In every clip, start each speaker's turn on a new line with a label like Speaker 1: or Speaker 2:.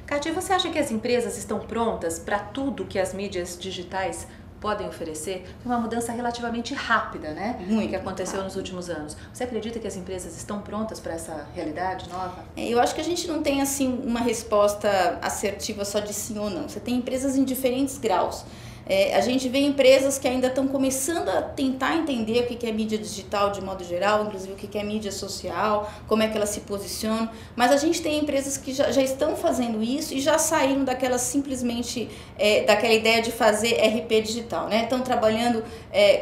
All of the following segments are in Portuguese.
Speaker 1: Kátia, você acha que as empresas estão prontas para tudo que as mídias digitais podem oferecer? Foi uma mudança relativamente rápida, né?
Speaker 2: Muito
Speaker 1: que aconteceu
Speaker 2: rápido.
Speaker 1: nos últimos anos. Você acredita que as empresas estão prontas para essa realidade nova?
Speaker 2: Eu acho que a gente não tem assim uma resposta assertiva só de sim ou não. Você tem empresas em diferentes graus. A gente vê empresas que ainda estão começando a tentar entender o que é mídia digital de modo geral, inclusive o que é mídia social, como é que elas se posicionam, mas a gente tem empresas que já estão fazendo isso e já saíram daquela simplesmente, daquela ideia de fazer RP digital, né? Estão trabalhando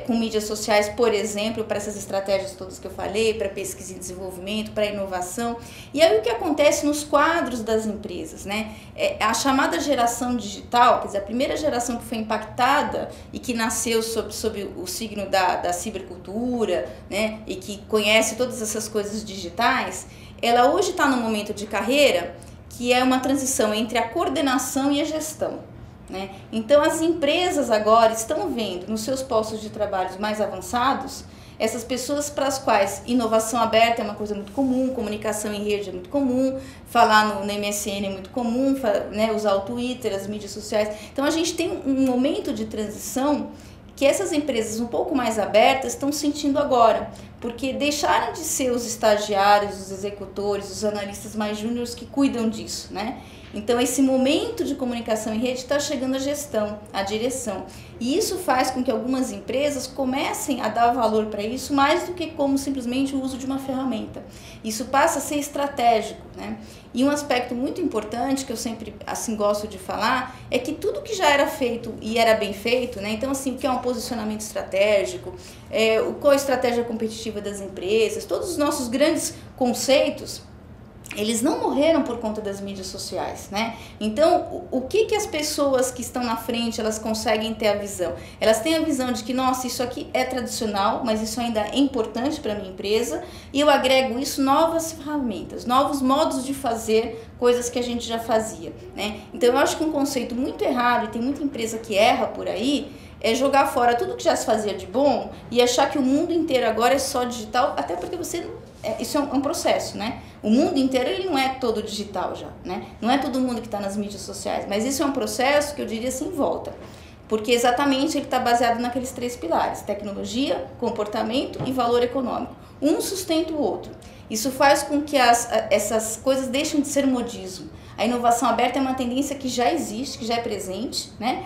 Speaker 2: com mídias sociais, por exemplo, para essas estratégias todas que eu falei, para pesquisa e desenvolvimento, para inovação. E aí o que acontece nos quadros das empresas, né? A chamada geração digital, quer dizer, a primeira geração que foi impactada e que nasceu sob o signo da cibercultura, né, e que conhece todas essas coisas digitais, ela hoje está num momento de carreira que é uma transição entre a coordenação e a gestão, né? Então as empresas agora estão vendo nos seus postos de trabalho mais avançados essas pessoas para as quais inovação aberta é uma coisa muito comum, comunicação em rede é muito comum, falar no MSN é muito comum, né, usar o Twitter, as mídias sociais. Então a gente tem um momento de transição que essas empresas um pouco mais abertas estão sentindo agora, porque deixaram de ser os estagiários, os executores, os analistas mais júniores que cuidam disso, né? Então esse momento de comunicação em rede está chegando à gestão, à direção. E isso faz com que algumas empresas comecem a dar valor para isso mais do que como simplesmente o uso de uma ferramenta. Isso passa a ser estratégico, né? E um aspecto muito importante que eu sempre assim gosto de falar é que tudo que já era feito e era bem feito, né? Então assim, o que é um posicionamento estratégico, qual a estratégia competitiva das empresas, todos os nossos grandes conceitos, eles não morreram por conta das mídias sociais, né? Então, o que as pessoas que estão na frente, elas conseguem ter a visão? Elas têm a visão de que, nossa, isso aqui é tradicional, mas isso ainda é importante para a minha empresa, e eu agrego isso novas ferramentas, novos modos de fazer coisas que a gente já fazia, né? Então, eu acho que um conceito muito errado, e tem muita empresa que erra por aí, é jogar fora tudo que já se fazia de bom e achar que o mundo inteiro agora é só digital, até porque isso é um processo, né? O mundo inteiro ele não é todo digital já, né? Não é todo mundo que está nas mídias sociais, mas isso é um processo que eu diria assim, volta. Porque exatamente ele está baseado naqueles 3 pilares, tecnologia, comportamento e valor econômico. Um sustenta o outro. Isso faz com que essas coisas deixem de ser modismo. A inovação aberta é uma tendência que já existe, que já é presente, né?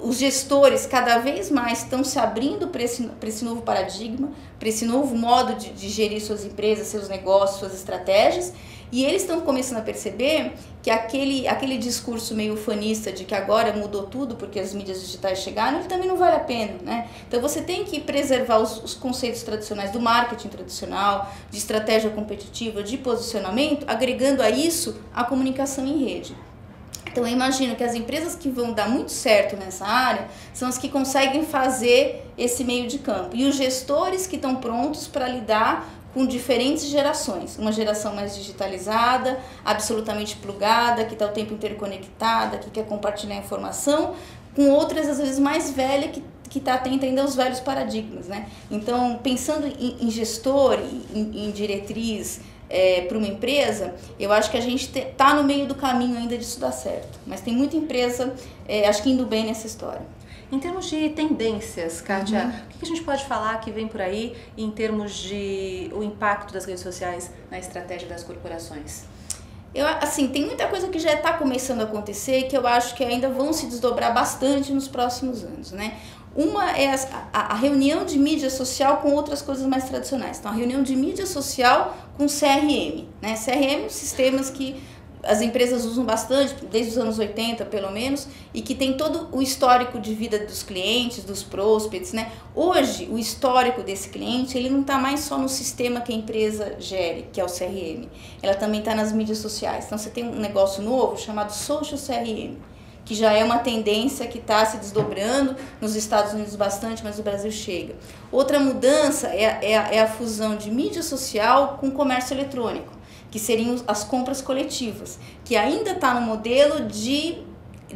Speaker 2: Os gestores cada vez mais estão se abrindo para esse novo paradigma, para esse novo modo de gerir suas empresas, seus negócios, suas estratégias, e eles estão começando a perceber que aquele discurso meio ufanista de que agora mudou tudo porque as mídias digitais chegaram, ele também não vale a pena, né? Então você tem que preservar os conceitos tradicionais do marketing tradicional, de estratégia competitiva, de posicionamento, agregando a isso a comunicação em rede. Então eu imagino que as empresas que vão dar muito certo nessa área são as que conseguem fazer esse meio de campo. E os gestores que estão prontos para lidar com diferentes gerações. Uma geração mais digitalizada, absolutamente plugada, que está o tempo inteiro conectada, que quer compartilhar informação, com outras às vezes mais velha que está atenta ainda aos velhos paradigmas, né? Então, pensando em gestor, em diretriz, para uma empresa, eu acho que a gente está no meio do caminho ainda disso dar certo. Mas tem muita empresa, acho que indo bem nessa história.
Speaker 1: Em termos de tendências, Kátia, o que a gente pode falar que vem por aí em termos de o impacto das redes sociais na estratégia das corporações?
Speaker 2: Assim, tem muita coisa que já está começando a acontecer e que eu acho que ainda vão se desdobrar bastante nos próximos anos, né? Uma é a reunião de mídia social com outras coisas mais tradicionais. Então, a reunião de mídia social com CRM, né? CRM, sistemas que as empresas usam bastante, desde os anos 80 pelo menos, e que tem todo o histórico de vida dos clientes, dos prospects, né? Hoje, o histórico desse cliente, ele não está mais só no sistema que a empresa gere, que é o CRM. Ela também está nas mídias sociais. Então, você tem um negócio novo chamado Social CRM, que já é uma tendência que está se desdobrando nos Estados Unidos bastante, mas no Brasil chega. Outra mudança é a fusão de mídia social com comércio eletrônico, que seriam as compras coletivas, que ainda está no modelo de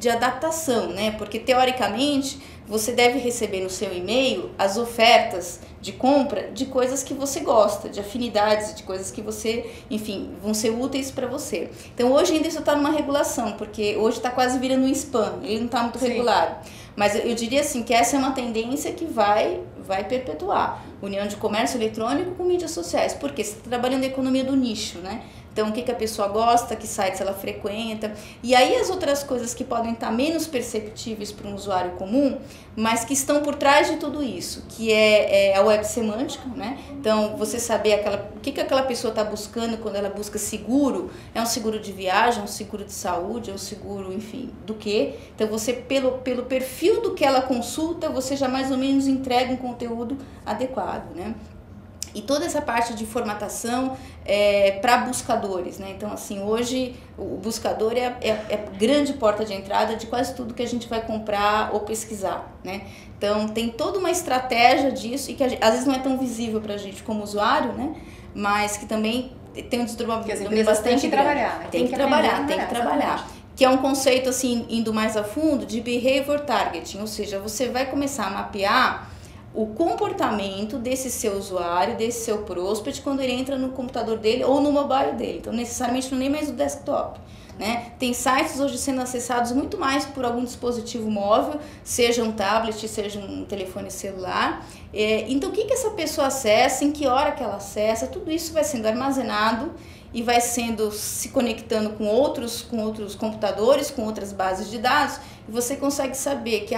Speaker 2: adaptação, né? Porque teoricamente você deve receber no seu e-mail as ofertas de compra de coisas que você gosta, de afinidades, de coisas que você, enfim, vão ser úteis para você. Então hoje ainda isso está numa regulação, porque hoje está quase virando um spam, ele não está muito regulado. Mas eu diria assim que essa é uma tendência que vai perpetuar. União de comércio eletrônico com mídias sociais. Porque você está trabalhando a economia do nicho, né? Então, o que a pessoa gosta, que sites ela frequenta. E aí as outras coisas que podem estar menos perceptíveis para um usuário comum, mas que estão por trás de tudo isso, que é a web semântica, né? Então, você saber o que aquela pessoa está buscando quando ela busca seguro. É um seguro de viagem, é um seguro de saúde, é um seguro, enfim, do quê? Então, você, pelo perfil do que ela consulta, você já mais ou menos entrega um conteúdo adequado, né? E toda essa parte de formatação para buscadores, né? Então, assim, hoje o buscador é a grande porta de entrada de quase tudo que a gente vai comprar ou pesquisar, né? Então, tem toda uma estratégia disso e que às vezes não é tão visível para a gente como usuário, né? Mas que também tem um desdobramento bastante grande.
Speaker 1: Trabalhar, né?
Speaker 2: Tem que trabalhar. Que é um conceito, assim, indo mais a fundo, de behavior targeting, ou seja, você vai começar a mapear o comportamento desse seu usuário, desse seu prospect, quando ele entra no computador dele ou no mobile dele. Então, necessariamente não nem mais no desktop, né? Tem sites hoje sendo acessados muito mais por algum dispositivo móvel, seja um tablet, seja um telefone celular. Então, o que essa pessoa acessa, em que hora que ela acessa, tudo isso vai sendo armazenado e vai se conectando com outros computadores, com outras bases de dados, e você consegue saber que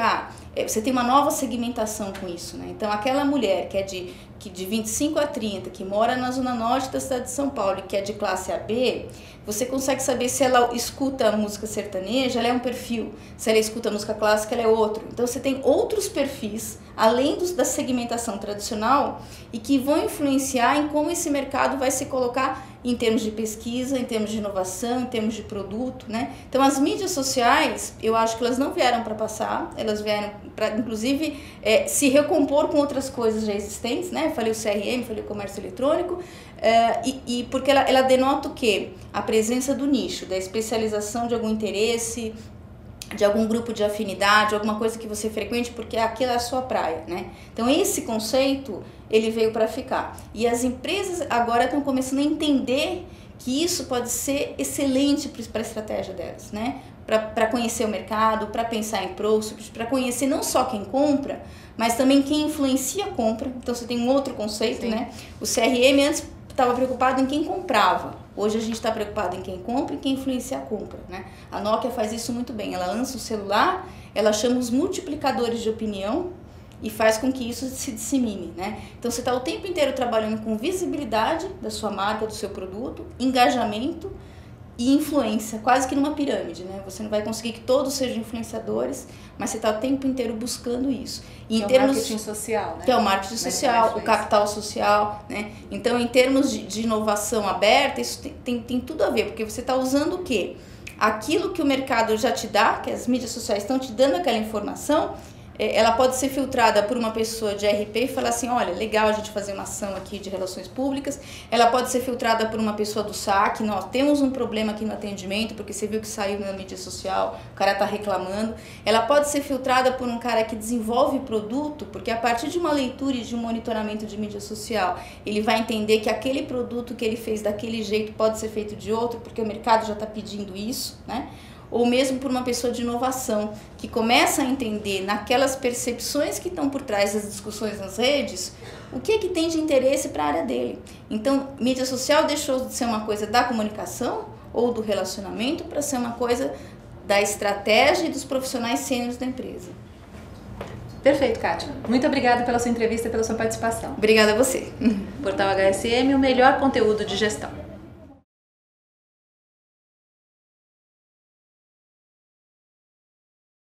Speaker 2: você tem uma nova segmentação com isso, né? Então, aquela mulher que é de 25 a 30, que mora na zona norte da cidade de São Paulo e que é de classe AB, você consegue saber se ela escuta música sertaneja, ela é um perfil, se ela escuta música clássica, ela é outro. Então, você tem outros perfis, além da segmentação tradicional, e que vão influenciar em como esse mercado vai se colocar em termos de pesquisa, em termos de inovação, em termos de produto, né? Então, as mídias sociais, eu acho que elas não vieram para passar, elas vieram para, inclusive, se recompor com outras coisas já existentes, né? Falei o CRM, falei o comércio eletrônico, e porque ela denota o quê? A presença do nicho, da especialização de algum interesse, de algum grupo de afinidade, alguma coisa que você frequente, porque aquilo é a sua praia, né? Então, esse conceito, ele veio para ficar. E as empresas agora estão começando a entender que isso pode ser excelente para a estratégia delas, né? Para conhecer o mercado, para pensar em prospects, para conhecer não só quem compra, mas também quem influencia a compra. Então, você tem um outro conceito, sim, né? O CRM antes estava preocupado em quem comprava. Hoje a gente está preocupado em quem compra e quem influencia a compra, né? A Nokia faz isso muito bem. Ela lança o celular, ela chama os multiplicadores de opinião e faz com que isso se dissemine, né? Então você está o tempo inteiro trabalhando com visibilidade da sua marca, do seu produto, engajamento e influência, quase que numa pirâmide, né? Você não vai conseguir que todos sejam influenciadores, mas você está o tempo inteiro buscando isso. E
Speaker 1: que é o marketing social, né?
Speaker 2: Que é o marketing social, o capital social, né? Então, em termos de inovação aberta, isso tem tudo a ver, porque você está usando o quê? Aquilo que o mercado já te dá, que as mídias sociais estão te dando aquela informação, ela pode ser filtrada por uma pessoa de RP e falar assim, olha, legal a gente fazer uma ação aqui de relações públicas. Ela pode ser filtrada por uma pessoa do SAC, nós temos um problema aqui no atendimento, porque você viu que saiu na mídia social, o cara está reclamando. Ela pode ser filtrada por um cara que desenvolve produto, porque a partir de uma leitura e de um monitoramento de mídia social, ele vai entender que aquele produto que ele fez daquele jeito pode ser feito de outro, porque o mercado já está pedindo isso, né? Ou mesmo por uma pessoa de inovação, que começa a entender naquelas percepções que estão por trás das discussões nas redes, o que tem de interesse para a área dele. Então, mídia social deixou de ser uma coisa da comunicação ou do relacionamento para ser uma coisa da estratégia e dos profissionais sêniores da empresa.
Speaker 1: Perfeito, Kátia. Muito obrigada pela sua entrevista e pela sua participação.
Speaker 2: Obrigada a você.
Speaker 1: Portal HSM, o melhor conteúdo de gestão.